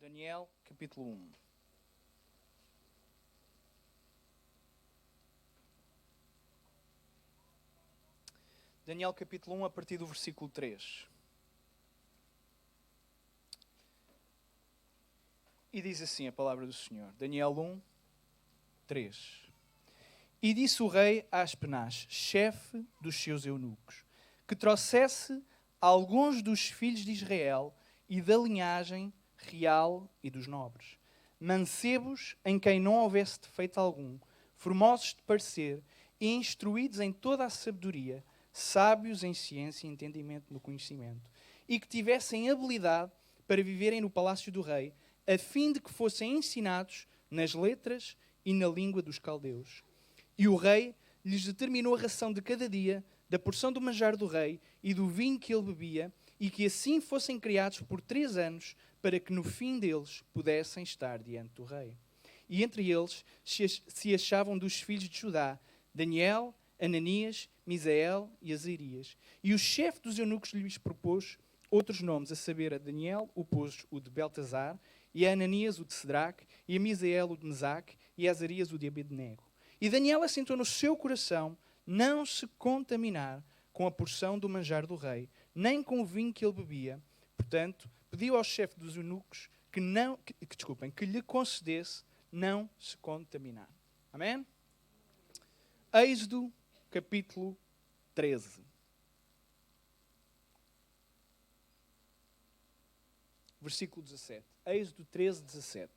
Daniel, capítulo 1. Daniel, capítulo 1, a partir do versículo 3. E diz assim a palavra do Senhor. Daniel 1, 3. E disse o rei a Aspenaz, chefe dos seus eunucos, que trouxesse alguns dos filhos de Israel e da linhagem real e dos nobres, mancebos em quem não houvesse defeito algum, formosos de parecer e instruídos em toda a sabedoria, sábios em ciência e entendimento no conhecimento, e que tivessem habilidade para viverem no palácio do rei, a fim de que fossem ensinados nas letras e na língua dos caldeus. E o rei lhes determinou a ração de cada dia, da porção do manjar do rei e do vinho que ele bebia, e que assim fossem criados por 3 anos, para que no fim deles pudessem estar diante do rei. E entre eles se achavam dos filhos de Judá, Daniel, Ananias, Misael e Azarias. E o chefe dos eunucos lhes propôs outros nomes, a saber, a Daniel pôs o de Beltesar, e a Ananias o de Cedraque, e a Misael o de Mesaque, e a Azarias o de Abednego. E Daniel assentou no seu coração não se contaminar com a porção do manjar do rei, nem com o vinho que ele bebia. Portanto, pediu ao chefe dos eunucos que lhe concedesse não se contaminar. Amém? Êxodo, capítulo 13. Versículo 17. Êxodo 13, 17.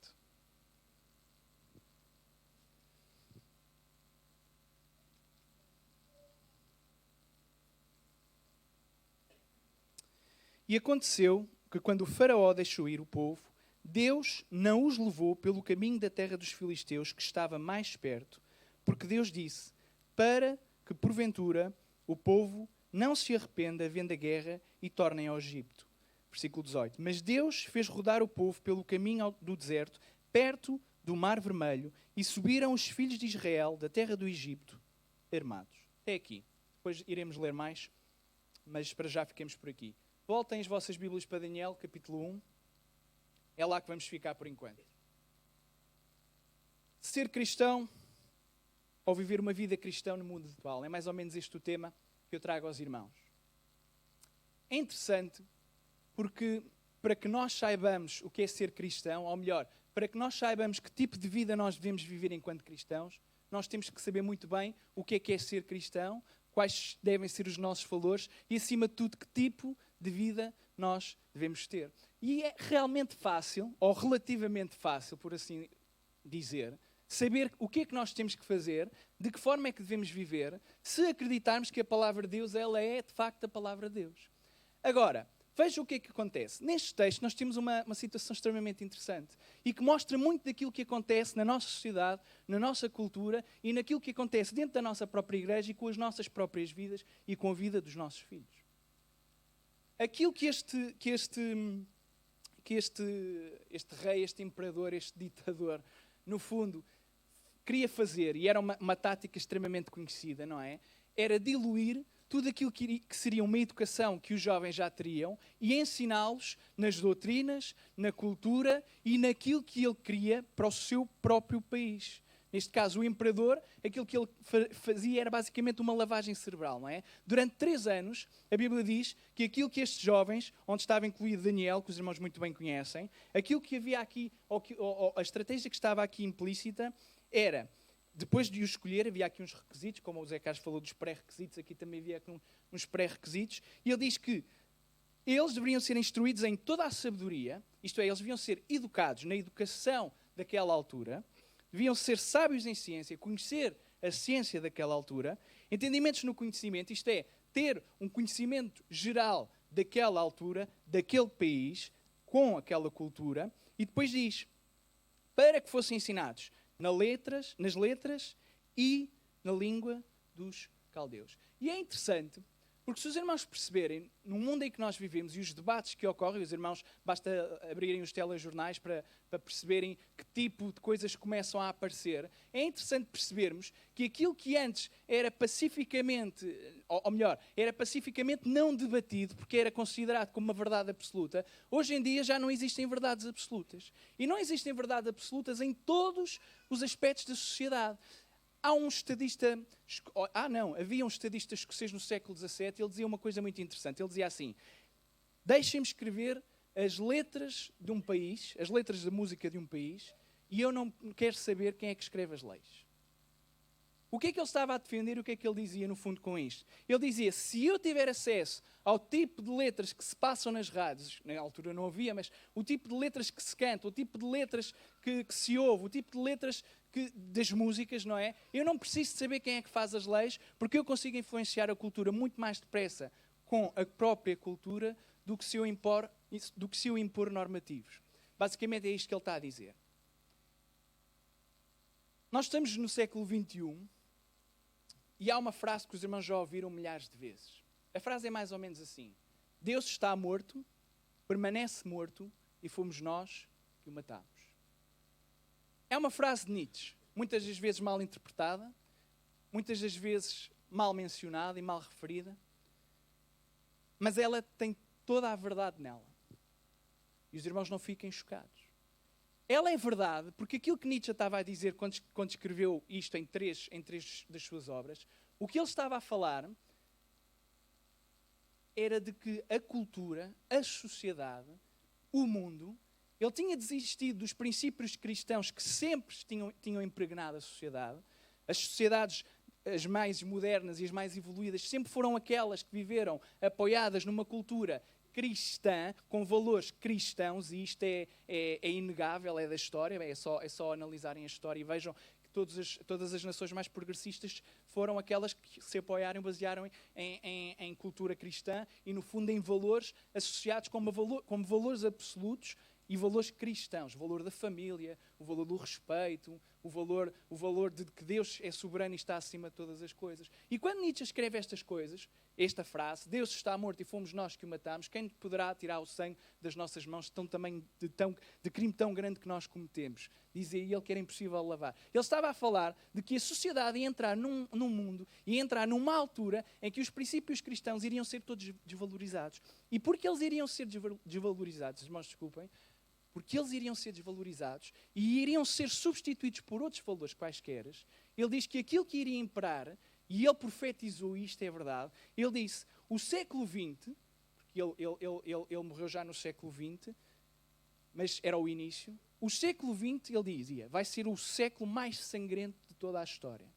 E aconteceu que quando o faraó deixou ir o povo, Deus não os levou pelo caminho da terra dos filisteus, que estava mais perto, porque Deus disse, para que porventura o povo não se arrependa vendo a guerra e tornem ao Egito. Versículo 18. Mas Deus fez rodar o povo pelo caminho do deserto, perto do Mar Vermelho, e subiram os filhos de Israel da terra do Egito, armados. Até aqui. Depois iremos ler mais, mas para já fiquemos por aqui. Voltem as vossas Bíblias para Daniel, capítulo 1. É lá que vamos ficar por enquanto. Ser cristão ou viver uma vida cristã no mundo atual. É mais ou menos este o tema que eu trago aos irmãos. É interessante porque para que nós saibamos o que é ser cristão, ou melhor, para que nós saibamos que tipo de vida nós devemos viver enquanto cristãos, nós temos que saber muito bem o que é ser cristão, quais devem ser os nossos valores e, acima de tudo, que tipo de vida nós devemos ter. E é realmente fácil, ou relativamente fácil, por assim dizer, saber o que é que nós temos que fazer, de que forma é que devemos viver, se acreditarmos que a palavra de Deus ela é, de facto, a palavra de Deus. Agora, veja o que é que acontece. Neste texto nós temos uma situação extremamente interessante e que mostra muito daquilo que acontece na nossa sociedade, na nossa cultura e naquilo que acontece dentro da nossa própria igreja e com as nossas próprias vidas e com a vida dos nossos filhos. Aquilo que este rei, este imperador, este ditador, no fundo, queria fazer, e era uma tática extremamente conhecida, não é? Era diluir tudo aquilo que seria uma educação que os jovens já teriam e ensiná-los nas doutrinas, na cultura e naquilo que ele queria para o seu próprio país. Neste caso, o imperador, aquilo que ele fazia era basicamente uma lavagem cerebral, não é? Durante 3 anos, a Bíblia diz que aquilo que estes jovens, onde estava incluído Daniel, que os irmãos muito bem conhecem, aquilo que havia aqui, ou a estratégia que estava aqui implícita, era, depois de os escolher, havia aqui uns requisitos, como o Zé Carlos falou dos pré-requisitos, aqui também havia uns pré-requisitos, e ele diz que eles deveriam ser instruídos em toda a sabedoria, isto é, eles deviam ser educados na educação daquela altura, deviam ser sábios em ciência, conhecer a ciência daquela altura, entendimentos no conhecimento, isto é, ter um conhecimento geral daquela altura, daquele país, com aquela cultura, e depois diz, para que fossem ensinados nas letras e na língua dos caldeus. E é interessante, Porque se os irmãos perceberem, no mundo em que nós vivemos e os debates que ocorrem, os irmãos, basta abrirem os telejornais para perceberem que tipo de coisas começam a aparecer, é interessante percebermos que aquilo que antes era pacificamente, ou melhor, era pacificamente não debatido, porque era considerado como uma verdade absoluta, hoje em dia já não existem verdades absolutas. E não existem verdades absolutas em todos os aspectos da sociedade. Havia um estadista escocês no século XVII, ele dizia uma coisa muito interessante. Ele dizia assim: deixem-me escrever as letras de um país, as letras da música de um país, e eu não quero saber quem é que escreve as leis. O que é que ele estava a defender e o que é que ele dizia no fundo com isto? Ele dizia, se eu tiver acesso ao tipo de letras que se passam nas rádios, na altura não havia, mas o tipo de letras que se canta, o tipo de letras que se ouve, o tipo de letras das músicas, não é? Eu não preciso de saber quem é que faz as leis, porque eu consigo influenciar a cultura muito mais depressa com a própria cultura do que se eu impor normativos. Basicamente é isto que ele está a dizer. Nós estamos no século XXI e há uma frase que os irmãos já ouviram milhares de vezes. A frase é mais ou menos assim: Deus está morto, permanece morto e fomos nós que o matamos. É uma frase de Nietzsche, muitas das vezes mal interpretada, muitas das vezes mal mencionada e mal referida, mas ela tem toda a verdade nela. E os irmãos não fiquem chocados. Ela é verdade, porque aquilo que Nietzsche estava a dizer quando escreveu isto em três das suas obras, o que ele estava a falar era de que a cultura, a sociedade, o mundo, ele tinha desistido dos princípios cristãos que sempre tinham impregnado a sociedade. As sociedades, as mais modernas e as mais evoluídas, sempre foram aquelas que viveram apoiadas numa cultura cristã, com valores cristãos, e isto é inegável, é da história, é só analisarem a história e vejam que todas as nações mais progressistas foram aquelas que se apoiaram, basearam em cultura cristã e, no fundo, em valores associados como valores absolutos e valores cristãos, o valor da família, o valor do respeito, o valor de que Deus é soberano e está acima de todas as coisas. E quando Nietzsche escreve estas coisas, esta frase, Deus está morto e fomos nós que o matamos, quem poderá tirar o sangue das nossas mãos de crime tão grande que nós cometemos? Dizia ele que era impossível lavar. Ele estava a falar de que a sociedade ia entrar num mundo, ia entrar numa altura em que os princípios cristãos iriam ser todos desvalorizados. E porque eles iriam ser desvalorizados, irmãos, desculpem, porque eles iriam ser desvalorizados e iriam ser substituídos por outros valores quaisquer, ele diz que aquilo que iria imperar, e ele profetizou isto, é verdade, ele disse, o século XX, porque ele morreu já no século XX, mas era o início, o século XX, ele dizia, vai ser o século mais sangrento de toda a história.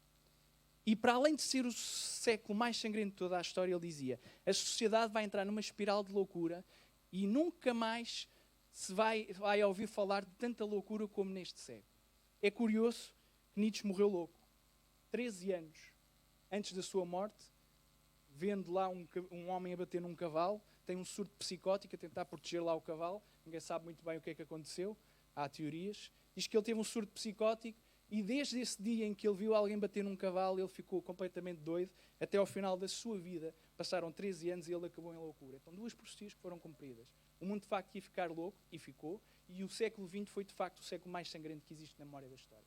E para além de ser o século mais sangrento de toda a história, ele dizia, a sociedade vai entrar numa espiral de loucura e nunca mais se vai ouvir falar de tanta loucura como neste século. É curioso que Nietzsche morreu louco. 13 anos antes da sua morte, vendo lá um homem a bater num cavalo, tem um surto psicótico a tentar proteger lá o cavalo, ninguém sabe muito bem o que é que aconteceu, há teorias. Diz que ele teve um surto psicótico e desde esse dia em que ele viu alguém bater num cavalo, ele ficou completamente doido, até ao final da sua vida. Passaram 13 anos e ele acabou em loucura. Então, 2 profecias que foram cumpridas. O mundo, de facto, ia ficar louco, e ficou, e o século XX foi, de facto, o século mais sangrento que existe na memória da história.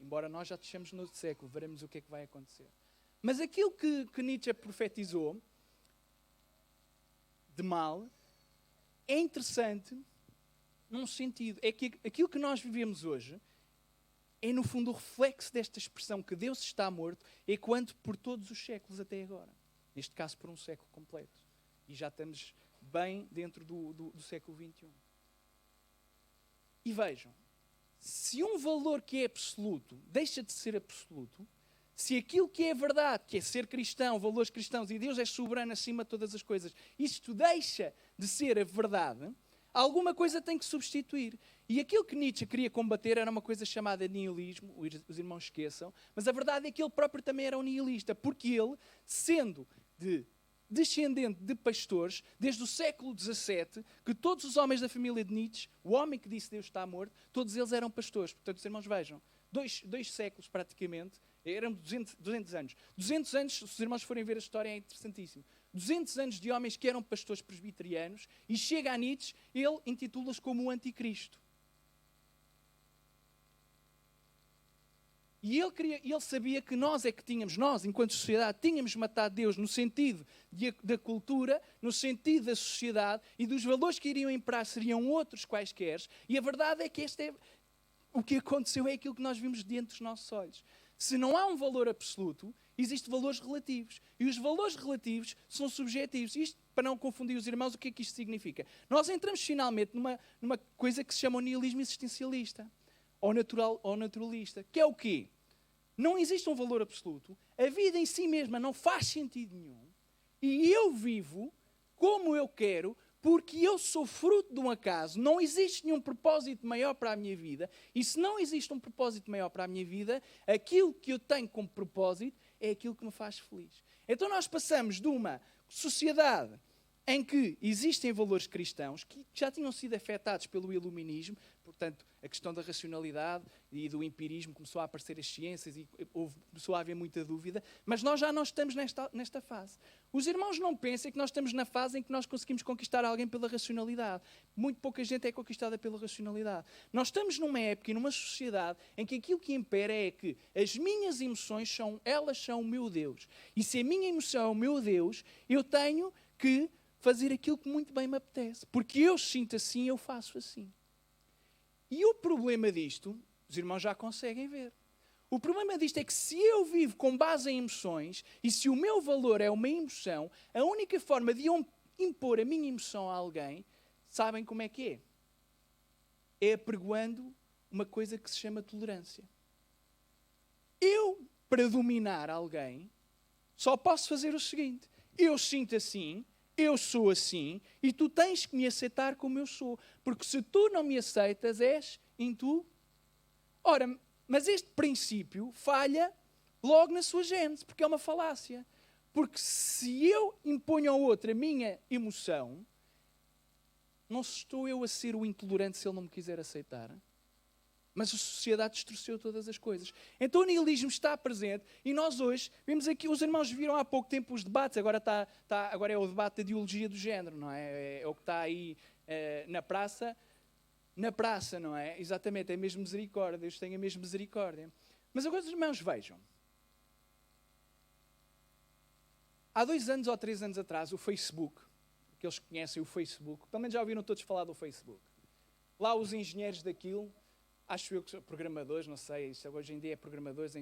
Embora nós já estejamos no outro século, veremos o que é que vai acontecer. Mas aquilo que Nietzsche profetizou de mal é interessante num sentido. É que aquilo que nós vivemos hoje é, no fundo, o reflexo desta expressão que Deus está morto, ecoando por todos os séculos até agora. Neste caso, por um século completo. E já estamos bem dentro do século XXI. E vejam, se um valor que é absoluto deixa de ser absoluto, se aquilo que é verdade, que é ser cristão, valores cristãos, e Deus é soberano acima de todas as coisas, isto deixa de ser a verdade, alguma coisa tem que substituir. E aquilo que Nietzsche queria combater era uma coisa chamada nihilismo, os irmãos esqueçam, mas a verdade é que ele próprio também era um nihilista, porque ele, sendo de descendente de pastores, desde o século XVII, que todos os homens da família de Nietzsche, o homem que disse Deus está morto, todos eles eram pastores. Portanto, os irmãos vejam, dois séculos praticamente, eram 200 anos. 200 anos, se os irmãos forem ver a história, é interessantíssimo. 200 anos de homens que eram pastores presbiterianos, e chega a Nietzsche, ele intitula-os como o anticristo. E ele sabia que nós, enquanto sociedade, tínhamos matado Deus no sentido da cultura, no sentido da sociedade, e dos valores que iriam imperar seriam outros quaisquer. E a verdade é que o que aconteceu é aquilo que nós vimos diante dos nossos olhos. Se não há um valor absoluto, existem valores relativos. E os valores relativos são subjetivos. Isto, para não confundir os irmãos, o que é que isto significa? Nós entramos finalmente numa coisa que se chama o nihilismo existencialista. Ou naturalista. Que é o quê? Não existe um valor absoluto. A vida em si mesma não faz sentido nenhum. E eu vivo como eu quero, porque eu sou fruto de um acaso. Não existe nenhum propósito maior para a minha vida. E se não existe um propósito maior para a minha vida, aquilo que eu tenho como propósito é aquilo que me faz feliz. Então nós passamos de uma sociedade em que existem valores cristãos que já tinham sido afetados pelo iluminismo, portanto, a questão da racionalidade e do empirismo, começou a aparecer as ciências e começou a haver muita dúvida, mas nós já não estamos nesta fase. Os irmãos não pensem que nós estamos na fase em que nós conseguimos conquistar alguém pela racionalidade. Muito pouca gente é conquistada pela racionalidade. Nós estamos numa época e numa sociedade em que aquilo que impera é que as minhas emoções elas são o meu Deus. E se a minha emoção é o meu Deus, eu tenho que fazer aquilo que muito bem me apetece. Porque eu sinto assim, eu faço assim. E o problema disto, os irmãos já conseguem ver. O problema disto é que se eu vivo com base em emoções, e se o meu valor é uma emoção, a única forma de eu impor a minha emoção a alguém, sabem como é que é? É apregoando uma coisa que se chama tolerância. Eu, para dominar alguém, só posso fazer o seguinte: eu sinto assim, eu sou assim, e tu tens que me aceitar como eu sou. Porque se tu não me aceitas, és intu. Ora, mas este princípio falha logo na sua gênese, porque é uma falácia. Porque se eu imponho ao outro a minha emoção, não estou eu a ser o intolerante se ele não me quiser aceitar. Mas a sociedade distorceu todas as coisas. Então o nihilismo está presente e nós hoje vemos aqui, os irmãos viram há pouco tempo os debates, agora é o debate da ideologia do género, não é? É o que está aí na praça, não é? Exatamente, é mesmo misericórdia, Deus tenha mesmo misericórdia. Mas agora os irmãos vejam. Há 2 anos ou 3 anos atrás, o Facebook, aqueles que conhecem o Facebook, pelo menos já ouviram todos falar do Facebook. Lá os engenheiros daquilo, acho eu que são programadores, não sei, hoje em dia é programadores,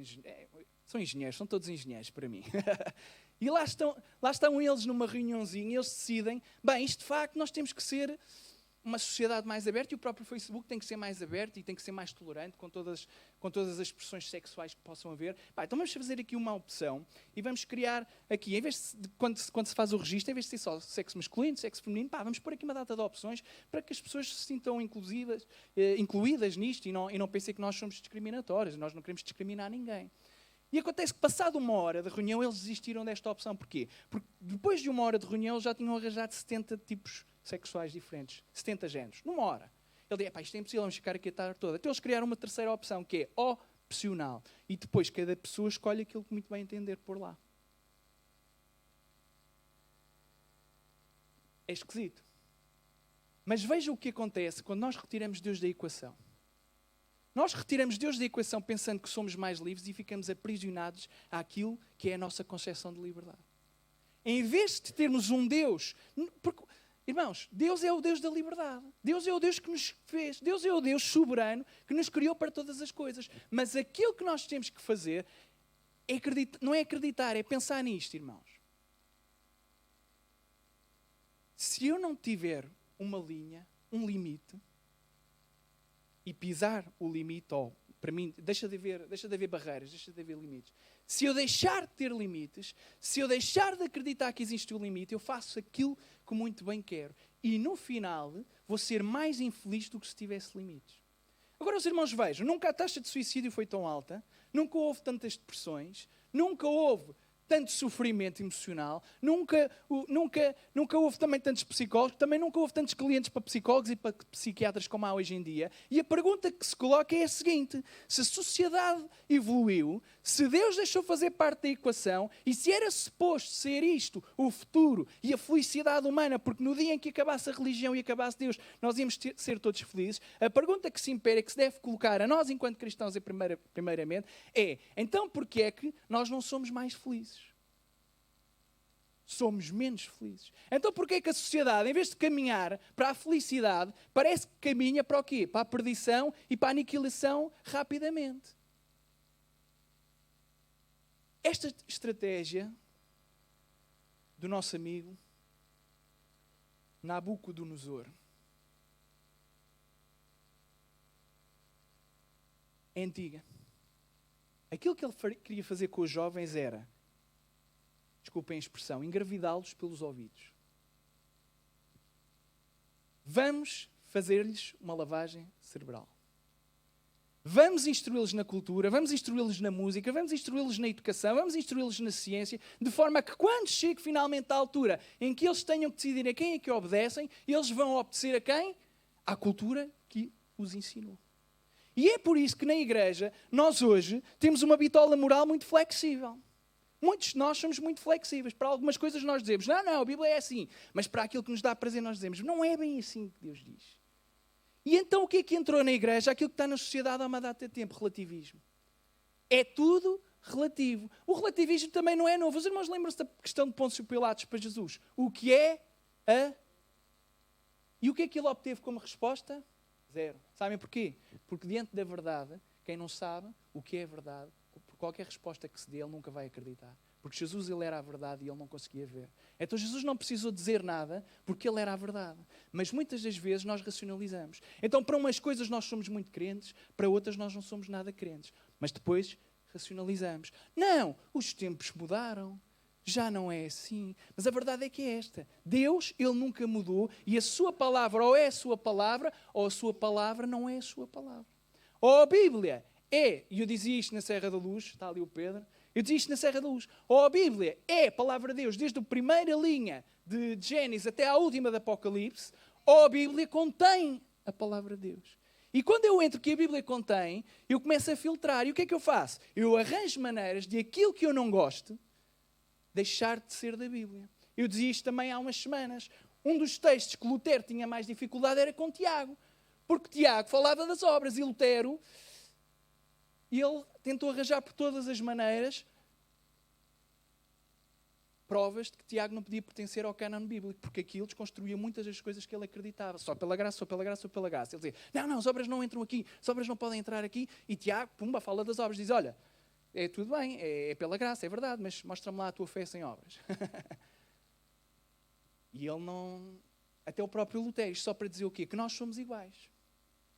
são engenheiros, são todos engenheiros para mim. E lá estão eles numa reuniãozinha e eles decidem, bem, isto de facto nós temos que ser uma sociedade mais aberta e o próprio Facebook tem que ser mais aberto e tem que ser mais tolerante com todas as expressões sexuais que possam haver. Então vamos fazer aqui uma opção e vamos criar aqui, em vez de quando se faz o registro, em vez de ser só sexo masculino, sexo feminino, vamos pôr aqui uma data de opções para que as pessoas se sintam incluídas nisto e não pensem que nós somos discriminatórios, nós não queremos discriminar ninguém. E acontece que, passado 1 hora de reunião, eles desistiram desta opção. Porquê? Porque depois de 1 hora de reunião, eles já tinham arranjado 70 tipos sexuais diferentes. 70 géneros. Numa hora. Ele disse, isto é impossível, vamos ficar aqui a tarde toda. Então eles criaram uma terceira opção, que é opcional. E depois cada pessoa escolhe aquilo que muito bem entender por lá. É esquisito. Mas veja o que acontece quando nós retiramos Deus da equação. Nós retiramos Deus da equação pensando que somos mais livres e ficamos aprisionados àquilo que é a nossa concepção de liberdade. Em vez de termos um Deus... Porque, irmãos, Deus é o Deus da liberdade. Deus é o Deus que nos fez. Deus é o Deus soberano que nos criou para todas as coisas. Mas aquilo que nós temos que fazer não é acreditar, é pensar nisto, irmãos. Se eu não tiver uma linha, um limite, e pisar o limite, para mim, deixa de haver barreiras, deixa de haver limites. Se eu deixar de ter limites, se eu deixar de acreditar que existe um limite, eu faço aquilo que muito bem quero. E no final, vou ser mais infeliz do que se tivesse limites. Agora os irmãos vejam, nunca a taxa de suicídio foi tão alta, nunca houve tantas depressões, nunca houve tanto sofrimento emocional, nunca houve também tantos psicólogos, também nunca houve tantos clientes para psicólogos e para psiquiatras como há hoje em dia. E a pergunta que se coloca é a seguinte: se a sociedade evoluiu, se Deus deixou fazer parte da equação e se era suposto ser isto o futuro e a felicidade humana, porque no dia em que acabasse a religião e acabasse Deus, nós íamos ser todos felizes, a pergunta que se impera, que se deve colocar a nós enquanto cristãos primeiramente, é: então porquê é que nós não somos mais felizes? Somos menos felizes. Então porquê é que a sociedade, em vez de caminhar para a felicidade, parece que caminha para o quê? Para a perdição e para a aniquilação rapidamente? Esta estratégia do nosso amigo Nabucodonosor é antiga. Aquilo que ele queria fazer com os jovens era, desculpem a expressão, engravidá-los pelos ouvidos. Vamos fazer-lhes uma lavagem cerebral. Vamos instruí-los na cultura, vamos instruí-los na música, vamos instruí-los na educação, vamos instruí-los na ciência, de forma que quando chegue finalmente à altura em que eles tenham que decidir a quem é que obedecem, eles vão obedecer a quem? À cultura que os ensinou. E é por isso que na igreja, nós hoje temos uma bitola moral muito flexível. Muitos de nós somos muito flexíveis. Para algumas coisas nós dizemos, não, a Bíblia é assim. Mas para aquilo que nos dá prazer nós dizemos, não é bem assim que Deus diz. E então o que é que entrou na igreja? Aquilo que está na sociedade há uma data de tempo, relativismo. É tudo relativo. O relativismo também não é novo. Os irmãos lembram-se da questão de Pôncio Pilatos para Jesus? O que é a... E o que é que ele obteve como resposta? Zero. Sabem porquê? Porque diante da verdade, quem não sabe o que é verdade, por qualquer resposta que se dê, ele nunca vai acreditar. Porque Jesus, ele era a verdade e ele não conseguia ver. Então Jesus não precisou dizer nada porque ele era a verdade. Mas muitas das vezes nós racionalizamos. Então para umas coisas nós somos muito crentes, para outras nós não somos nada crentes. Mas depois racionalizamos. Não, os tempos mudaram. Já não é assim. Mas a verdade é que é esta. Deus, ele nunca mudou e a sua palavra ou é a sua palavra ou a sua palavra não é a sua palavra. Ou a Bíblia é, e eu dizia isto na Serra da Luz, está ali o Pedro, eu dizia isto na Serra da Luz, ou a Bíblia é a palavra de Deus desde a primeira linha de Gênesis até à última de Apocalipse, ou a Bíblia contém a palavra de Deus. E quando eu entro que a Bíblia contém, eu começo a filtrar. E o que é que eu faço? Eu arranjo maneiras de aquilo que eu não gosto deixar de ser da Bíblia. Eu dizia isto também há umas semanas. Um dos textos que Lutero tinha mais dificuldade era com Tiago. Porque Tiago falava das obras e Lutero, ele tentou arranjar por todas as maneiras provas de que Tiago não podia pertencer ao cânon bíblico, porque aquilo desconstruía muitas das coisas que ele acreditava. Só pela graça, só pela graça, só pela graça. Ele dizia, não, as obras não entram aqui, as obras não podem entrar aqui. E Tiago, pumba, fala das obras. Diz, olha, é tudo bem, é pela graça, é verdade, mas mostra-me lá a tua fé sem obras. E ele não... Até o próprio Lutero, só para dizer o quê? Que nós somos iguais.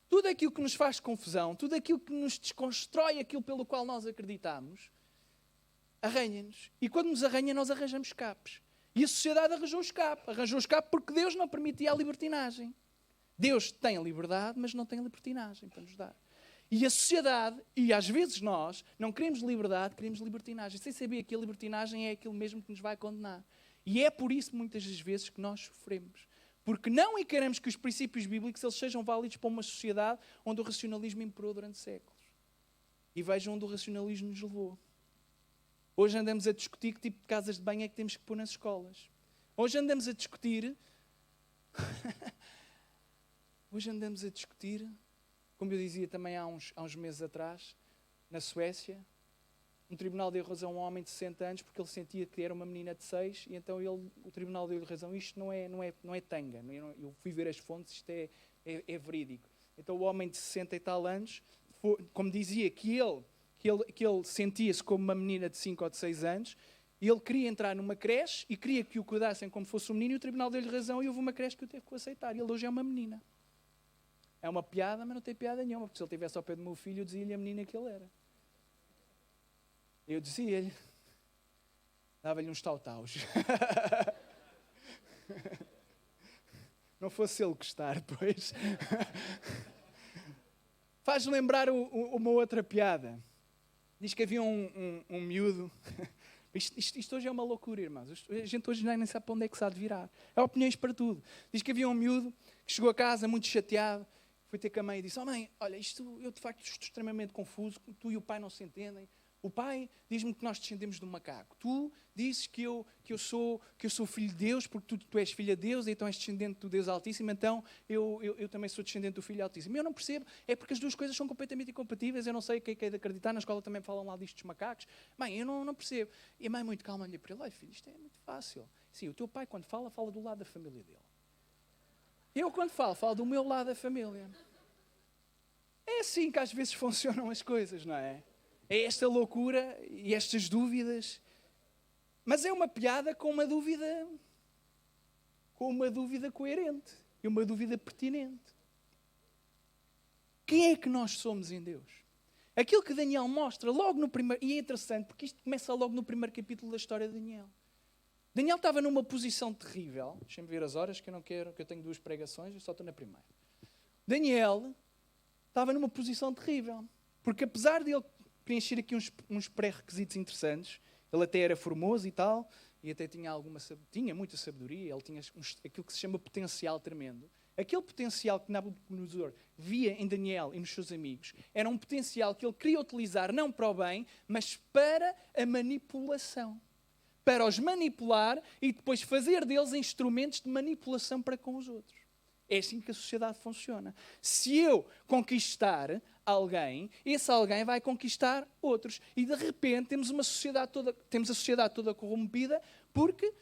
Tudo aquilo que nos faz confusão, tudo aquilo que nos desconstrói aquilo pelo qual nós acreditamos, arranha-nos. E quando nos arranha, nós arranjamos escapes. E a sociedade arranjou escape. Arranjou escape porque Deus não permitia a libertinagem. Deus tem a liberdade, mas não tem a libertinagem para nos dar. E a sociedade, e às vezes nós, não queremos liberdade, queremos libertinagem. Sem saber que a libertinagem é aquilo mesmo que nos vai condenar. E é por isso, muitas das vezes, que nós sofremos. Porque não encaramos que os princípios bíblicos eles sejam válidos para uma sociedade onde o racionalismo imperou durante séculos. E vejam onde o racionalismo nos levou. Hoje andamos a discutir que tipo de casas de banho é que temos que pôr nas escolas. Hoje andamos a discutir... Como eu dizia também há uns meses atrás, na Suécia, um tribunal deu razão a um homem de 60 anos porque ele sentia que era uma menina de 6 e então o tribunal deu-lhe razão. Isto não é tanga. Eu fui ver as fontes, isto é verídico. Então o homem de 60 e tal anos, como dizia que ele sentia-se como uma menina de 5 ou de 6 anos, e ele queria entrar numa creche e queria que o cuidassem como fosse um menino e o tribunal deu-lhe razão e houve uma creche que o teve que aceitar. E ele hoje é uma menina. É uma piada, mas não tem piada nenhuma, porque se ele estivesse ao pé do meu filho, eu dizia-lhe a menina que ele era. Eu dizia-lhe, dava-lhe uns tautaus. Não fosse ele gostar depois. Faz lembrar uma outra piada. Diz que havia um miúdo Isto hoje é uma loucura, irmãos. A gente hoje nem sabe para onde é que se há de virar. Há opiniões para tudo. Diz que havia um miúdo que chegou a casa muito chateado, foi ter com a mãe e disse: "Oh mãe, olha, eu de facto estou extremamente confuso, tu e o pai não se entendem. O pai diz-me que nós descendemos de um macaco. Tu dizes que eu sou filho de Deus, porque tu és filha de Deus, então és descendente do Deus Altíssimo, então eu também sou descendente do Filho Altíssimo." Eu não percebo, é porque as duas coisas são completamente incompatíveis, eu não sei o que é de acreditar, na escola também falam lá disto dos macacos. Mãe, eu não percebo. E a mãe muito calma olha para ele: "Olha filho, isto é muito fácil. Sim, o teu pai quando fala do lado da família dele. Eu quando falo do meu lado da família." É assim que às vezes funcionam as coisas, não é? É esta loucura e estas dúvidas. Mas é uma piada com uma dúvida coerente e uma dúvida pertinente. Quem é que nós somos em Deus? Aquilo que Daniel mostra logo no primeiro... E é interessante porque isto começa logo no primeiro capítulo da história de Daniel. Daniel estava numa posição terrível. Deixem-me ver as horas que eu não quero, que eu tenho 2 pregações, eu só estou na primeira. Daniel estava numa posição terrível. Porque apesar de ele preencher aqui uns pré-requisitos interessantes, ele até era formoso e tal, e até tinha muita sabedoria, ele tinha aquilo que se chama potencial tremendo. Aquele potencial que Nabucodonosor via em Daniel e nos seus amigos era um potencial que ele queria utilizar não para o bem, mas para a manipulação. Para os manipular e depois fazer deles instrumentos de manipulação para com os outros. É assim que a sociedade funciona. Se eu conquistar alguém, esse alguém vai conquistar outros. E de repente temos a sociedade toda corrompida porque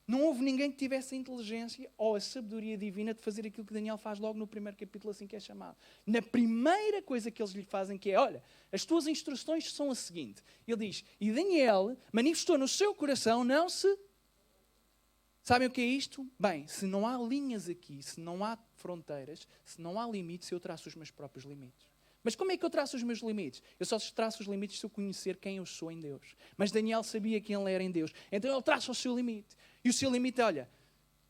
não houve ninguém que tivesse a inteligência ou a sabedoria divina de fazer aquilo que Daniel faz logo no primeiro capítulo, assim que é chamado. Na primeira coisa que eles lhe fazem, que é: "Olha, as tuas instruções são a seguinte." Ele diz: "E Daniel manifestou no seu coração não se..." Sabem o que é isto? Bem, se não há linhas aqui, se não há fronteiras, se não há limites, eu traço os meus próprios limites. Mas como é que eu traço os meus limites? Eu só traço os limites se eu conhecer quem eu sou em Deus. Mas Daniel sabia quem ele era em Deus. Então ele traça o seu limite. E o seu limite é: olha,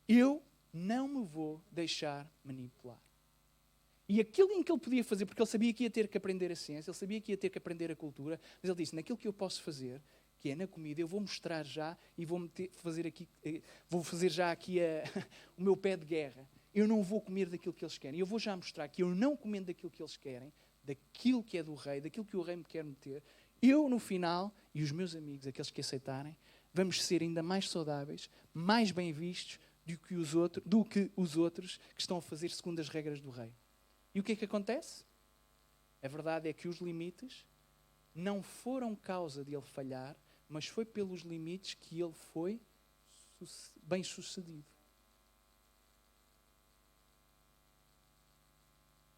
eu não me vou deixar manipular. E aquilo em que ele podia fazer, porque ele sabia que ia ter que aprender a ciência, ele sabia que ia ter que aprender a cultura, mas ele disse: naquilo que eu posso fazer, que é na comida, eu vou mostrar já e vou fazer já aqui o meu pé de guerra. Eu não vou comer daquilo que eles querem. Eu vou já mostrar que eu não comendo daquilo que eles querem, daquilo que é do rei, daquilo que o rei me quer meter, eu no final, e os meus amigos, aqueles que aceitarem, vamos ser ainda mais saudáveis, mais bem vistos do que os outros que estão a fazer segundo as regras do rei. E o que é que acontece? A verdade é que os limites não foram causa de ele falhar, mas foi pelos limites que ele foi bem sucedido.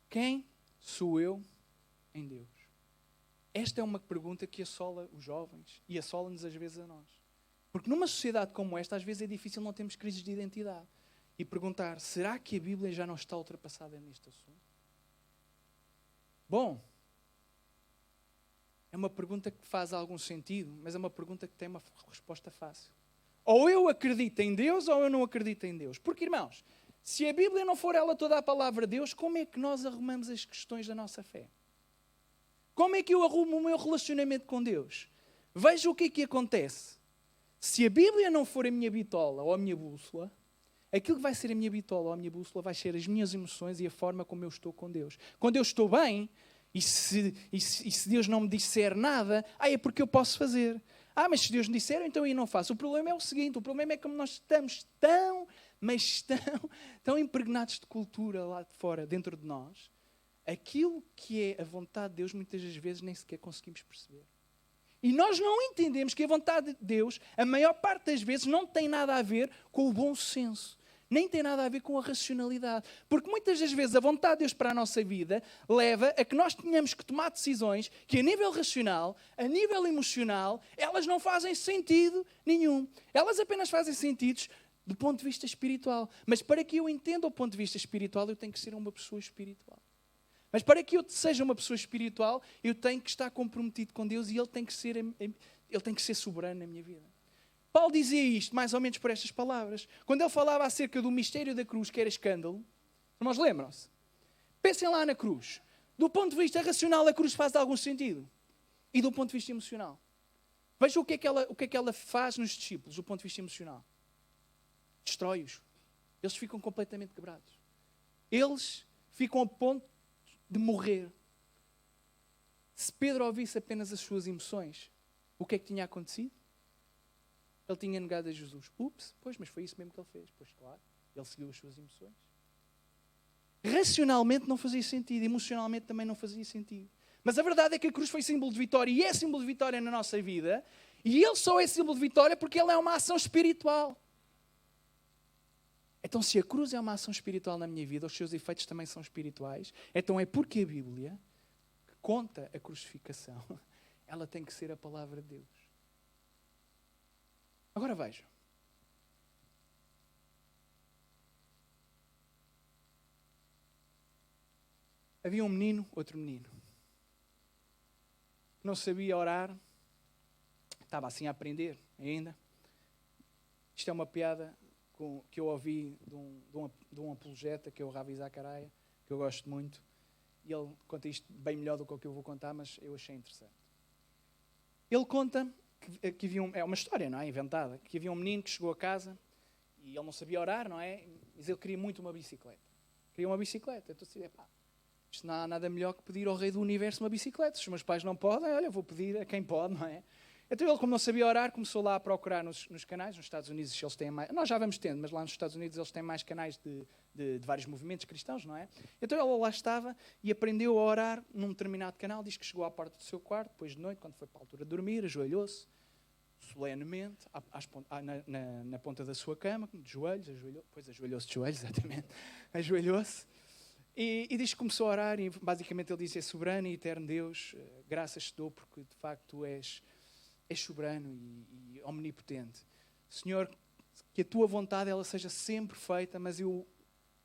Quem sou eu em Deus? Esta é uma pergunta que assola os jovens e assola-nos às vezes a nós. Porque numa sociedade como esta, às vezes é difícil não termos crises de identidade. E perguntar: será que a Bíblia já não está ultrapassada neste assunto? Bom, é uma pergunta que faz algum sentido, mas é uma pergunta que tem uma resposta fácil. Ou eu acredito em Deus ou eu não acredito em Deus. Porque, irmãos, se a Bíblia não for ela toda a palavra de Deus, como é que nós arrumamos as questões da nossa fé? Como é que eu arrumo o meu relacionamento com Deus? Veja o que é que acontece. Se a Bíblia não for a minha bitola ou a minha bússola, aquilo que vai ser a minha bitola ou a minha bússola vai ser as minhas emoções e a forma como eu estou com Deus. Quando eu estou bem, e se Deus não me disser nada, é porque eu posso fazer. Mas se Deus me disser, então eu não faço. O problema é o seguinte: o problema é como nós estamos tão impregnados de cultura lá de fora, dentro de nós, aquilo que é a vontade de Deus, muitas das vezes nem sequer conseguimos perceber. E nós não entendemos que a vontade de Deus, a maior parte das vezes, não tem nada a ver com o bom senso. Nem tem nada a ver com a racionalidade. Porque muitas das vezes a vontade de Deus para a nossa vida leva a que nós tenhamos que tomar decisões que a nível racional, a nível emocional, elas não fazem sentido nenhum. Elas apenas fazem sentido do ponto de vista espiritual. Mas para que eu entenda o ponto de vista espiritual, eu tenho que ser uma pessoa espiritual. Mas para que eu seja uma pessoa espiritual, eu tenho que estar comprometido com Deus e Ele tem que ser soberano na minha vida. Paulo dizia isto mais ou menos por estas palavras. Quando ele falava acerca do mistério da cruz, que era escândalo, irmãos, lembram-se? Pensem lá na cruz. Do ponto de vista racional, a cruz faz algum sentido. E do ponto de vista emocional? Veja o que é que ela faz nos discípulos, do ponto de vista emocional. Destrói-os. Eles ficam completamente quebrados. Eles ficam a ponto de morrer. Se Pedro ouvisse apenas as suas emoções, o que é que tinha acontecido? Ele tinha negado a Jesus. Ups, pois, mas foi isso mesmo que ele fez. Pois claro, ele seguiu as suas emoções. Racionalmente não fazia sentido, emocionalmente também não fazia sentido. Mas a verdade é que a cruz foi símbolo de vitória e é símbolo de vitória na nossa vida. E ele só é símbolo de vitória porque ele é uma ação espiritual. Então, se a cruz é uma ação espiritual na minha vida, os seus efeitos também são espirituais, então é porque a Bíblia, que conta a crucificação, ela tem que ser a palavra de Deus. Agora vejam. Havia um menino, outro menino, que não sabia orar, estava assim a aprender ainda. Isto é uma piada que eu ouvi de um apologeta, que é o Ravi Zachariah, que eu gosto muito. E ele conta isto bem melhor do que o que eu vou contar, mas eu achei interessante. Ele conta que havia é uma história, não é? Inventada, que havia um menino que chegou a casa e ele não sabia orar, não é? Mas ele queria muito uma bicicleta. Queria uma bicicleta. Então disse, isto não há nada melhor que pedir ao rei do universo uma bicicleta. Se os meus pais não podem, olha, vou pedir a quem pode, não é? Então ele, como não sabia orar, começou lá a procurar nos canais. Nos Estados Unidos eles têm mais... Nós já vamos tendo, mas lá nos Estados Unidos eles têm mais canais de vários movimentos cristãos, não é? Então ele lá estava e aprendeu a orar num determinado canal. Diz que chegou à porta do seu quarto, depois de noite, quando foi para a altura de dormir, ajoelhou-se, solenemente, na ponta da sua cama, de joelhos, ajoelhou-se de joelhos, exatamente, ajoelhou-se. E diz que começou a orar e basicamente ele disse, soberano e eterno Deus, graças te dou porque de facto tu és soberano e omnipotente. Senhor, que a tua vontade ela seja sempre feita, mas eu,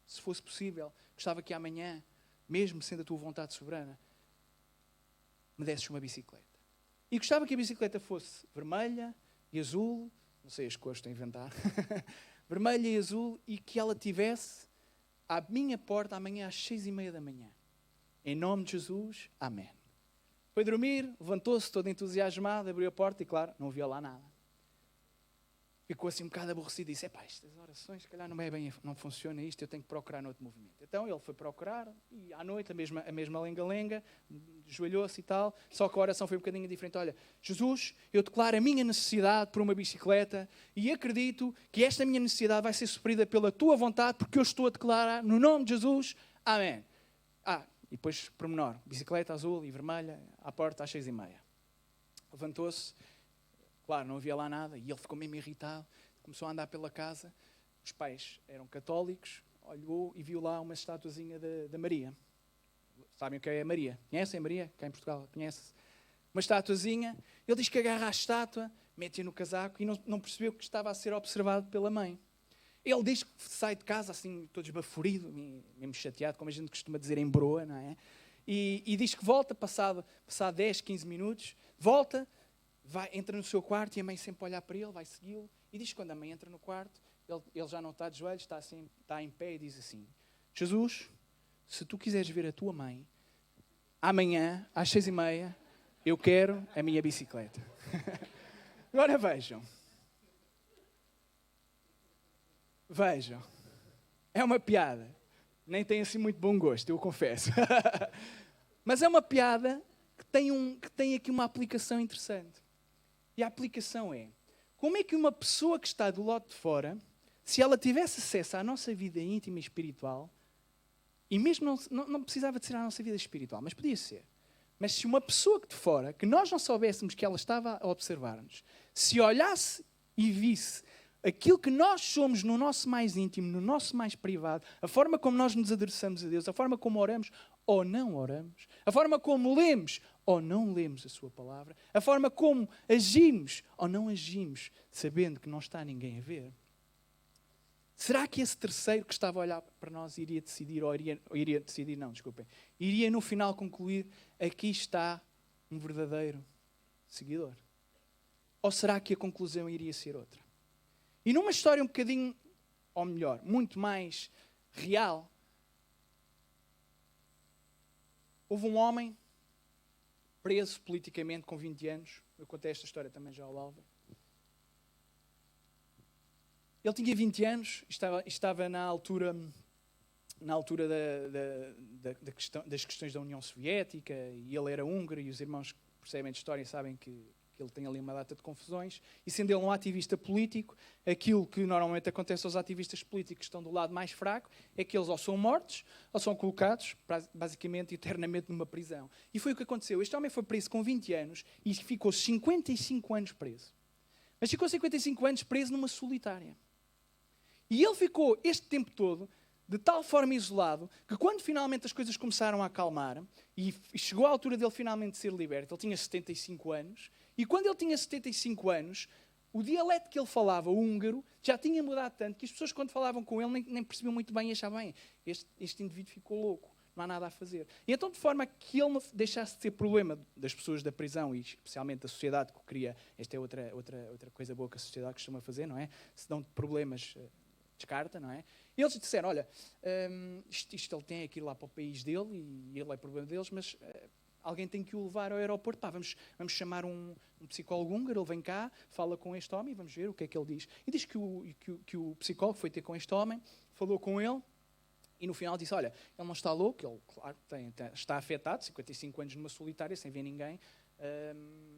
se fosse possível, gostava que amanhã, mesmo sendo a tua vontade soberana, me desses uma bicicleta. E gostava que a bicicleta fosse vermelha e azul, não sei as cores, estou a inventar, vermelha e azul, e que ela tivesse à minha porta amanhã às 6:30 da manhã. Em nome de Jesus, amém. Foi dormir, levantou-se todo entusiasmado, abriu a porta e, claro, não via lá nada. Ficou assim um bocado aborrecido e disse, estas orações, se calhar não funciona isto, eu tenho que procurar noutro movimento. Então ele foi procurar e à noite a mesma lenga-lenga, ajoelhou-se e tal, só que a oração foi um bocadinho diferente. Olha, Jesus, eu declaro a minha necessidade por uma bicicleta e acredito que esta minha necessidade vai ser suprida pela tua vontade porque eu estou a declarar no nome de Jesus, amém. E depois, pormenor, bicicleta azul e vermelha, à porta às 6:30. Levantou-se, claro, não havia lá nada, e ele ficou mesmo irritado, começou a andar pela casa. Os pais eram católicos, olhou e viu lá uma estatuazinha da Maria. Sabem o que é a Maria? Conhecem a Maria? Cá em Portugal, conhece-se? Uma estatuazinha, ele diz que agarra a estátua, mete-a no casaco e não percebeu que estava a ser observado pela mãe. Ele diz que sai de casa assim, todo esbaforido, mesmo chateado, como a gente costuma dizer em broa, não é? E diz que volta, passado 10, 15 minutos, volta, entra no seu quarto e a mãe sempre a olhar para ele, vai segui-lo. E diz que quando a mãe entra no quarto, ele já não está de joelhos, está em pé e diz assim, Jesus, se tu quiseres ver a tua mãe, amanhã, às 6:30, eu quero a minha bicicleta. Agora vejam. Vejam, é uma piada, nem tem assim muito bom gosto, eu confesso. Mas é uma piada que tem aqui uma aplicação interessante. E a aplicação é, como é que uma pessoa que está do lado de fora, se ela tivesse acesso à nossa vida íntima e espiritual, e mesmo não precisava de ser a nossa vida espiritual, mas podia ser. Mas se uma pessoa que de fora, que nós não soubéssemos que ela estava a observar-nos, se olhasse e visse aquilo que nós somos no nosso mais íntimo, no nosso mais privado, a forma como nós nos adressamos a Deus, a forma como oramos ou não oramos, a forma como lemos ou não lemos a sua palavra, a forma como agimos ou não agimos, sabendo que não está ninguém a ver. Será que esse terceiro que estava a olhar para nós iria no final concluir, aqui está um verdadeiro seguidor? Ou será que a conclusão iria ser outra? E numa história um bocadinho, ou melhor, muito mais real, houve um homem preso politicamente com 20 anos Eu contei esta história também já ao Álvaro. Ele tinha 20 anos, estava na altura das questões da União Soviética, e ele era húngaro, e os irmãos que percebem de história sabem que ele tem ali uma data de confusões, e sendo ele um ativista político, aquilo que normalmente acontece aos ativistas políticos que estão do lado mais fraco é que eles ou são mortos, ou são colocados, basicamente, eternamente numa prisão. E foi o que aconteceu. Este homem foi preso com 20 anos e ficou 55 anos preso. Mas ficou 55 anos preso numa solitária. E ele ficou este tempo todo de tal forma isolado que quando finalmente as coisas começaram a acalmar e chegou a altura dele finalmente ser liberto, ele tinha 75 anos, e quando ele tinha 75 anos, o dialeto que ele falava, o húngaro, já tinha mudado tanto que as pessoas quando falavam com ele nem percebiam muito bem e achavam bem, este indivíduo ficou louco, não há nada a fazer. E então, de forma que ele não deixasse de ser problema das pessoas da prisão e especialmente da sociedade que o queria, esta é outra coisa boa que a sociedade costuma fazer, não é? Se dão problemas, descarta, não é? E eles disseram, olha, isto ele tem que ir lá para o país dele e ele é problema deles, mas alguém tem que o levar ao aeroporto. Pá, vamos chamar um psicólogo húngaro, ele vem cá, fala com este homem e vamos ver o que é que ele diz. E diz que o psicólogo foi ter com este homem, falou com ele e no final disse, olha, ele não está louco, ele, claro, está afetado, 55 anos numa solitária, sem ver ninguém,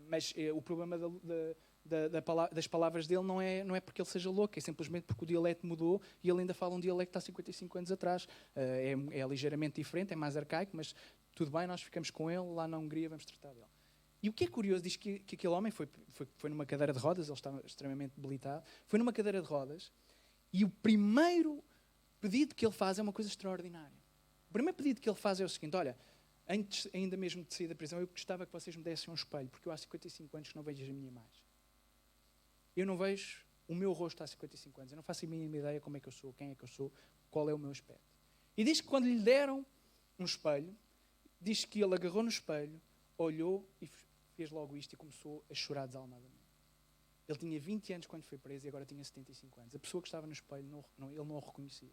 mas o problema das palavras dele não é porque ele seja louco, é simplesmente porque o dialeto mudou e ele ainda fala um dialeto que está 55 anos atrás. É ligeiramente diferente, é mais arcaico, mas tudo bem, nós ficamos com ele, lá na Hungria vamos tratar dele. E o que é curioso, diz que aquele homem foi numa cadeira de rodas, ele estava extremamente debilitado, foi numa cadeira de rodas e o primeiro pedido que ele faz é uma coisa extraordinária. O primeiro pedido que ele faz é o seguinte, olha, antes ainda mesmo de sair da prisão, eu gostava que vocês me dessem um espelho, porque eu há 55 anos que não vejo a minha imagem. Eu não vejo o meu rosto há 55 anos. Eu não faço a mínima ideia como é que eu sou, quem é que eu sou, qual é o meu aspecto. E diz que quando lhe deram um espelho, diz que ele agarrou no espelho, olhou e fez logo isto e começou a chorar desalmadamente. Ele tinha 20 anos quando foi preso e agora tinha 75 anos. A pessoa que estava no espelho, ele não o reconhecia.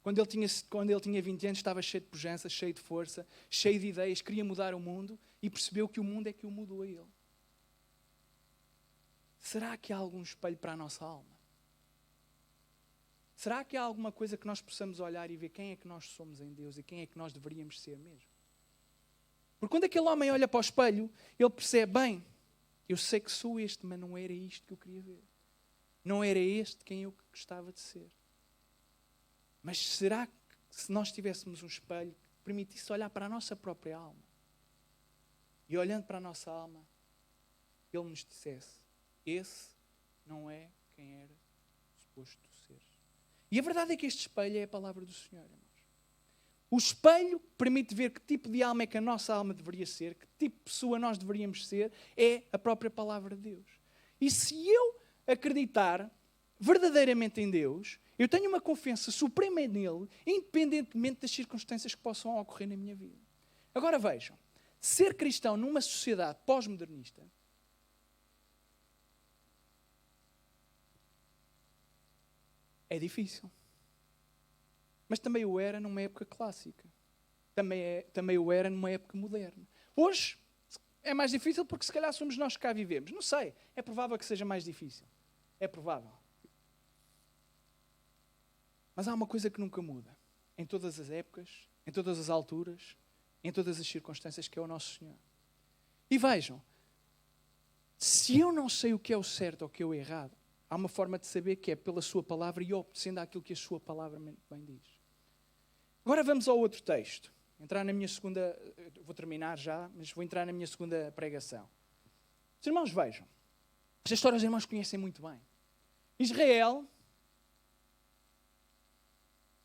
Quando ele tinha 20 anos, estava cheio de pujança, cheio de força, cheio de ideias, queria mudar o mundo e percebeu que o mundo é que o mudou a ele. Será que há algum espelho para a nossa alma? Será que há alguma coisa que nós possamos olhar e ver quem é que nós somos em Deus e quem é que nós deveríamos ser mesmo? Porque quando aquele homem olha para o espelho, ele percebe, bem, eu sei que sou este, mas não era isto que eu queria ver. Não era este quem eu gostava de ser. Mas será que se nós tivéssemos um espelho que permitisse olhar para a nossa própria alma e olhando para a nossa alma, ele nos dissesse, esse não é quem era suposto ser. E a verdade é que este espelho é a palavra do Senhor, irmãos. O espelho permite ver que tipo de alma é que a nossa alma deveria ser, que tipo de pessoa nós deveríamos ser, é a própria palavra de Deus. E se eu acreditar verdadeiramente em Deus, eu tenho uma confiança suprema nele, independentemente das circunstâncias que possam ocorrer na minha vida. Agora vejam, ser cristão numa sociedade pós-modernista é difícil. Mas também o era numa época clássica. Também o era numa época moderna. Hoje é mais difícil porque se calhar somos nós que cá vivemos. Não sei, é provável que seja mais difícil. É provável. Mas há uma coisa que nunca muda. Em todas as épocas, em todas as alturas, em todas as circunstâncias, que é o nosso Senhor. E vejam, se eu não sei o que é o certo ou o que é o errado, há uma forma de saber que é pela sua palavra e obedecendo àquilo que a sua palavra bem diz. Agora vamos ao outro texto. Entrar na minha segunda, vou terminar já, mas vou entrar na minha segunda pregação. Os irmãos vejam. Esta história os irmãos conhecem muito bem. Israel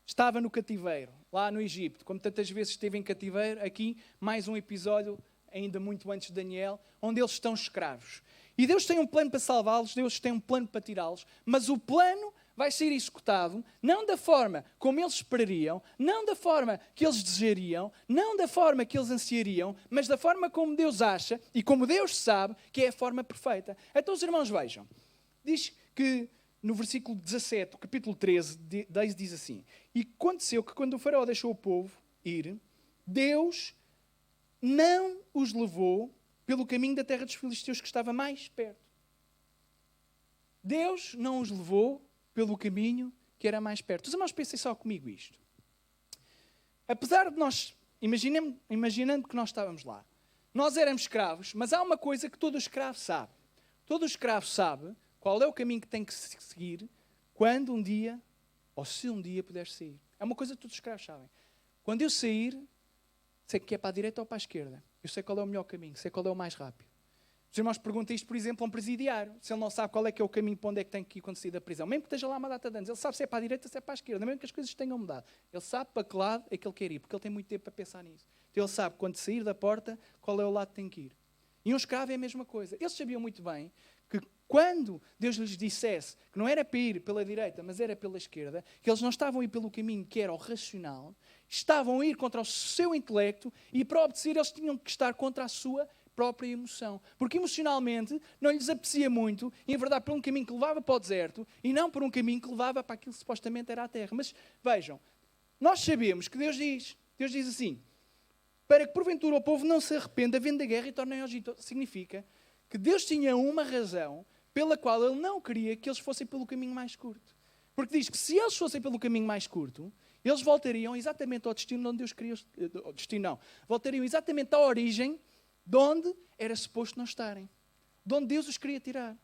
estava no cativeiro, lá no Egito. Como tantas vezes esteve em cativeiro, aqui mais um episódio, ainda muito antes de Daniel, onde eles estão escravos. E Deus tem um plano para salvá-los, Deus tem um plano para tirá-los, mas o plano vai ser executado não da forma como eles esperariam, não da forma que eles desejariam, não da forma que eles ansiariam, mas da forma como Deus acha e como Deus sabe que é a forma perfeita. Então os irmãos vejam, diz que no versículo 17, capítulo 13, diz assim, e aconteceu que quando o faraó deixou o povo ir, Deus não os levou pelo caminho da terra dos filisteus que estava mais perto. Deus não os levou pelo caminho que era mais perto. Os irmãos, pensem só comigo isto. Apesar de nós, imaginando que nós estávamos lá, nós éramos escravos, mas há uma coisa que todo escravo sabe. Todo escravo sabe qual é o caminho que tem que seguir quando um dia, ou se um dia puder sair. É uma coisa que todos os escravos sabem. Quando eu sair, sei que é para a direita ou para a esquerda. Eu sei qual é o melhor caminho, sei qual é o mais rápido. Os irmãos perguntam isto, por exemplo, a um presidiário. Se ele não sabe qual é que é o caminho para onde é que tem que ir quando sair da prisão. Mesmo que esteja lá uma data de anos. Ele sabe se é para a direita ou se é para a esquerda. Mesmo que as coisas tenham mudado. Ele sabe para que lado é que ele quer ir. Porque ele tem muito tempo para pensar nisso. Então ele sabe, quando sair da porta, qual é o lado que tem que ir. E um escravo é a mesma coisa. Eles sabiam muito bem que quando Deus lhes dissesse que não era para ir pela direita, mas era pela esquerda, que eles não estavam a ir pelo caminho que era o racional, estavam a ir contra o seu intelecto e para obedecer eles tinham que estar contra a sua própria emoção. Porque emocionalmente não lhes apetecia muito, e em verdade por um caminho que levava para o deserto e não por um caminho que levava para aquilo que supostamente era a terra. Mas vejam, nós sabemos que Deus diz assim, para que porventura o povo não se arrependa, vendo da guerra e tornem ao Egito. Significa que Deus tinha uma razão pela qual Ele não queria que eles fossem pelo caminho mais curto. Porque diz que se eles fossem pelo caminho mais curto, eles voltariam exatamente ao destino onde Deus queria... Destino não. Voltariam exatamente à origem de onde era suposto não estarem. De onde Deus os queria tirar.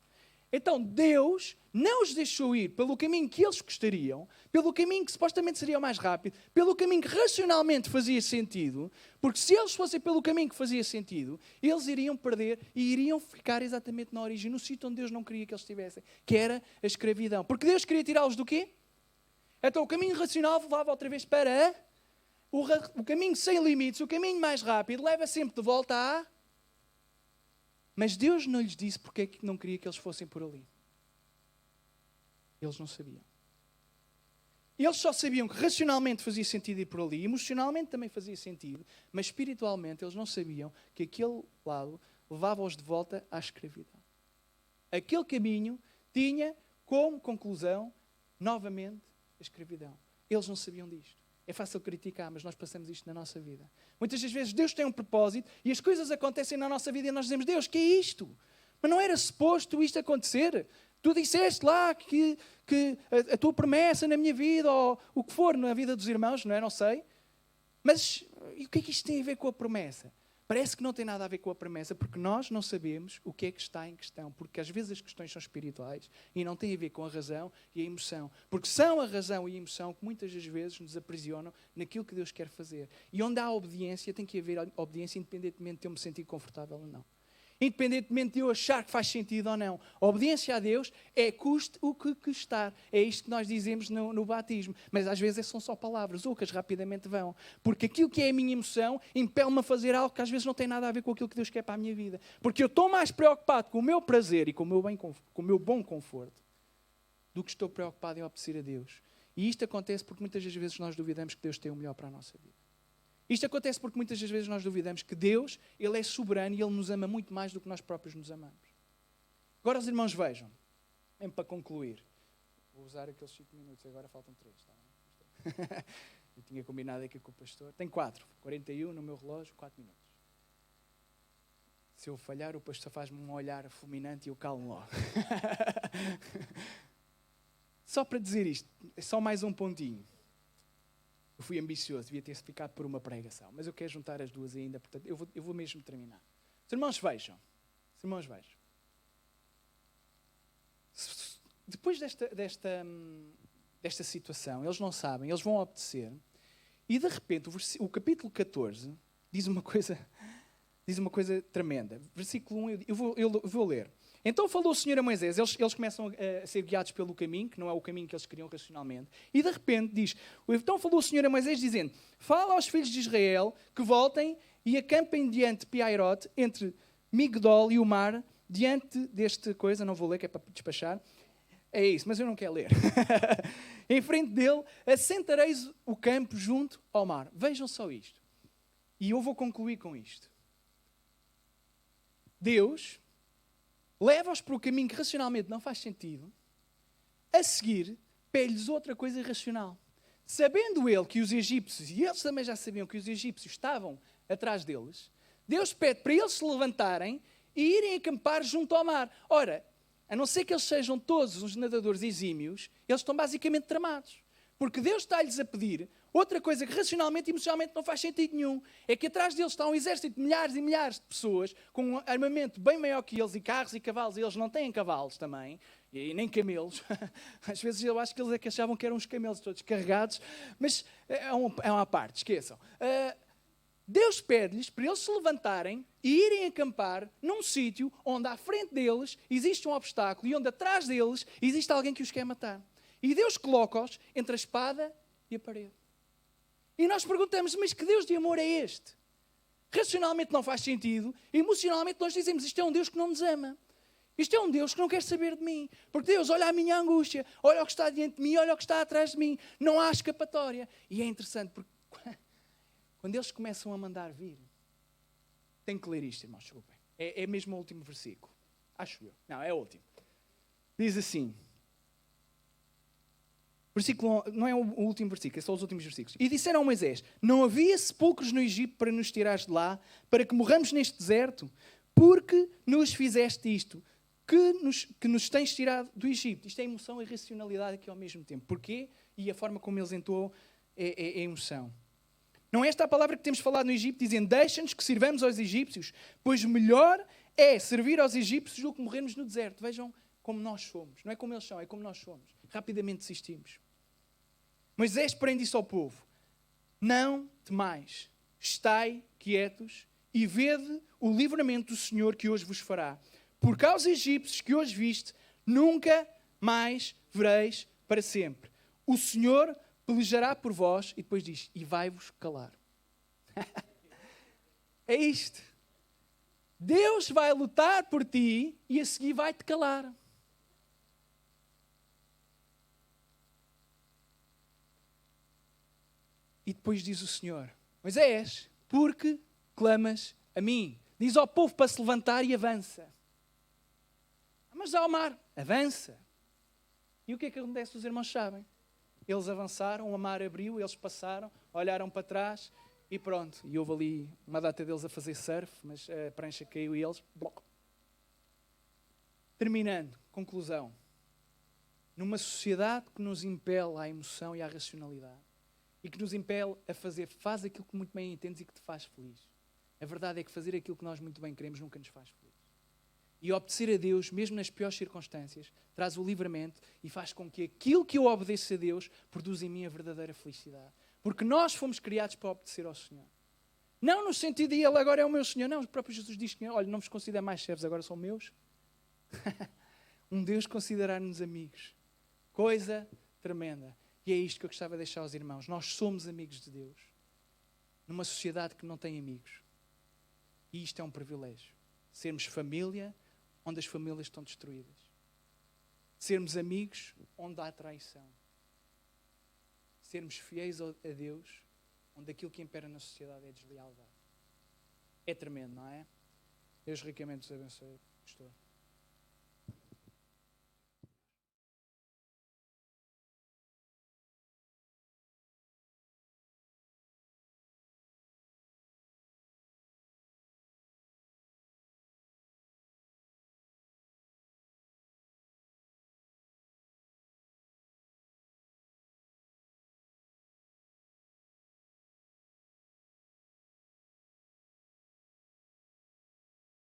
Então Deus não os deixou ir pelo caminho que eles gostariam, pelo caminho que supostamente seria o mais rápido, pelo caminho que racionalmente fazia sentido, porque se eles fossem pelo caminho que fazia sentido, eles iriam perder e iriam ficar exatamente na origem, no sítio onde Deus não queria que eles estivessem, que era a escravidão. Porque Deus queria tirá-los do quê? Então o caminho racional levava outra vez para o caminho sem limites, o caminho mais rápido, leva sempre de volta a... Mas Deus não lhes disse porque é que não queria que eles fossem por ali. Eles não sabiam. Eles só sabiam que racionalmente fazia sentido ir por ali, emocionalmente também fazia sentido, mas espiritualmente eles não sabiam que aquele lado levava-os de volta à escravidão. Aquele caminho tinha como conclusão, novamente, a escravidão. Eles não sabiam disto. É fácil criticar, mas nós passamos isto na nossa vida. Muitas das vezes Deus tem um propósito e as coisas acontecem na nossa vida e nós dizemos, Deus, que é isto? Mas não era suposto isto acontecer. Tu disseste lá que a tua promessa na minha vida, ou o que for na vida dos irmãos, não é? Não sei. Mas e o que é que isto tem a ver com a promessa? Parece que não tem nada a ver com a promessa, porque nós não sabemos o que é que está em questão. Porque às vezes as questões são espirituais e não têm a ver com a razão e a emoção. Porque são a razão e a emoção que muitas das vezes nos aprisionam naquilo que Deus quer fazer. E onde há obediência, tem que haver obediência independentemente de eu me sentir confortável ou não. Independentemente de eu achar que faz sentido ou não. A obediência a Deus é custe o que custar. É isto que nós dizemos no batismo. Mas às vezes são só palavras, ocas rapidamente vão. Porque aquilo que é a minha emoção impele-me a fazer algo que às vezes não tem nada a ver com aquilo que Deus quer para a minha vida. Porque eu estou mais preocupado com o meu prazer e com o meu bom conforto do que estou preocupado em obedecer a Deus. E isto acontece porque muitas das vezes nós duvidamos que Deus tem o melhor para a nossa vida. Isto acontece porque muitas das vezes nós duvidamos que Deus, Ele é soberano e Ele nos ama muito mais do que nós próprios nos amamos. Agora os irmãos vejam, mesmo para concluir. Vou usar aqueles 5 minutos, agora faltam 3. Tá? Eu tinha combinado aqui com o pastor. Tem 4, 41 no meu relógio, 4 minutos. Se eu falhar, o pastor faz-me um olhar fulminante e eu calmo logo. Só para dizer isto, é só mais um pontinho. Eu fui ambicioso, devia ter ficado por uma pregação. Mas eu quero juntar as duas ainda, portanto, eu vou mesmo terminar. Os irmãos vejam. Depois desta situação, eles não sabem, eles vão obedecer. E de repente, o capítulo 14 diz uma coisa tremenda. Versículo 1, eu vou ler. Então falou o Senhor a Moisés, eles começam a ser guiados pelo caminho, que não é o caminho que eles queriam racionalmente, e de repente diz, então falou o Senhor a Moisés dizendo, fala aos filhos de Israel que voltem e acampem diante de Piairote, entre Migdol e o mar, diante desta coisa, não vou ler que é para despachar, é isso, mas eu não quero ler. Em frente dele, assentareis o campo junto ao mar. Vejam só isto. E eu vou concluir com isto. Deus leva-os para o caminho que racionalmente não faz sentido, a seguir, pede-lhes outra coisa irracional. Sabendo ele que os egípcios, e eles também já sabiam que os egípcios estavam atrás deles, Deus pede para eles se levantarem e irem acampar junto ao mar. Ora, a não ser que eles sejam todos uns nadadores exímios, eles estão basicamente tramados. Porque Deus está-lhes a pedir outra coisa que racionalmente e emocionalmente não faz sentido nenhum. É que atrás deles está um exército de milhares e milhares de pessoas com um armamento bem maior que eles, e carros e cavalos, e eles não têm cavalos também, e nem camelos. Às vezes eu acho que eles é que achavam que eram os camelos todos carregados, mas é uma parte, esqueçam. Deus pede-lhes para eles se levantarem e irem acampar num sítio onde à frente deles existe um obstáculo e onde atrás deles existe alguém que os quer matar. E Deus coloca-os entre a espada e a parede. E nós perguntamos, mas que Deus de amor é este? Racionalmente não faz sentido, emocionalmente nós dizemos, isto é um Deus que não nos ama. Isto é um Deus que não quer saber de mim. Porque Deus olha a minha angústia, olha o que está diante de mim, olha o que está atrás de mim. Não há escapatória. E é interessante, porque quando eles começam a mandar vir, tenho que ler isto, irmãos, desculpem. É mesmo o último versículo. Acho eu. Não, é o último. Diz assim... Versículo, não é o último versículo, são os últimos versículos. E disseram a Moisés, não havia sepulcros no Egito para nos tirares de lá, para que morramos neste deserto? Porque nos fizeste isto, que nos tens tirado do Egito. Isto é emoção e racionalidade aqui ao mesmo tempo. Porquê? E a forma como eles entoam é emoção. Não é esta a palavra que temos falado no Egito, dizendo, deixa-nos que sirvamos aos egípcios, pois melhor é servir aos egípcios do que morrermos no deserto. Vejam como nós somos. Não é como eles são, é como nós somos. Rapidamente desistimos. Moisés, porém, disse ao povo, não temais, estai quietos e vede o livramento do Senhor que hoje vos fará. Porque aos egípcios que hoje viste, nunca mais vereis para sempre. O Senhor pelejará por vós, e depois diz, e vai-vos calar. É isto. Deus vai lutar por ti e a seguir vai-te calar. E depois diz o Senhor, Moisés, porque clamas a mim? Diz ao povo para se levantar e avança. Mas ao mar, avança. E o que é que acontece? Os irmãos sabem. Eles avançaram, o mar abriu, eles passaram, olharam para trás e pronto. E houve ali uma data deles a fazer surf, mas a prancha caiu e eles... Bloco. Terminando, conclusão. Numa sociedade que nos impele à emoção e à racionalidade, e que nos impele a fazer, faz aquilo que muito bem entendes e que te faz feliz. A verdade é que fazer aquilo que nós muito bem queremos nunca nos faz feliz. E obedecer a Deus, mesmo nas piores circunstâncias, traz o livramento e faz com que aquilo que eu obedeço a Deus produza em mim a verdadeira felicidade. Porque nós fomos criados para obedecer ao Senhor. Não no sentido de Ele agora é o meu Senhor. Não, o próprio Jesus diz que, olha, não vos considero mais servos, agora são meus. Um Deus considerar-nos amigos. Coisa tremenda. E é isto que eu gostava de deixar aos irmãos. Nós somos amigos de Deus. Numa sociedade que não tem amigos. E isto é um privilégio. Sermos família onde as famílias estão destruídas. Sermos amigos onde há traição. Sermos fiéis a Deus onde aquilo que impera na sociedade é deslealdade. É tremendo, não é? Deus ricamente os abençoe, pastor.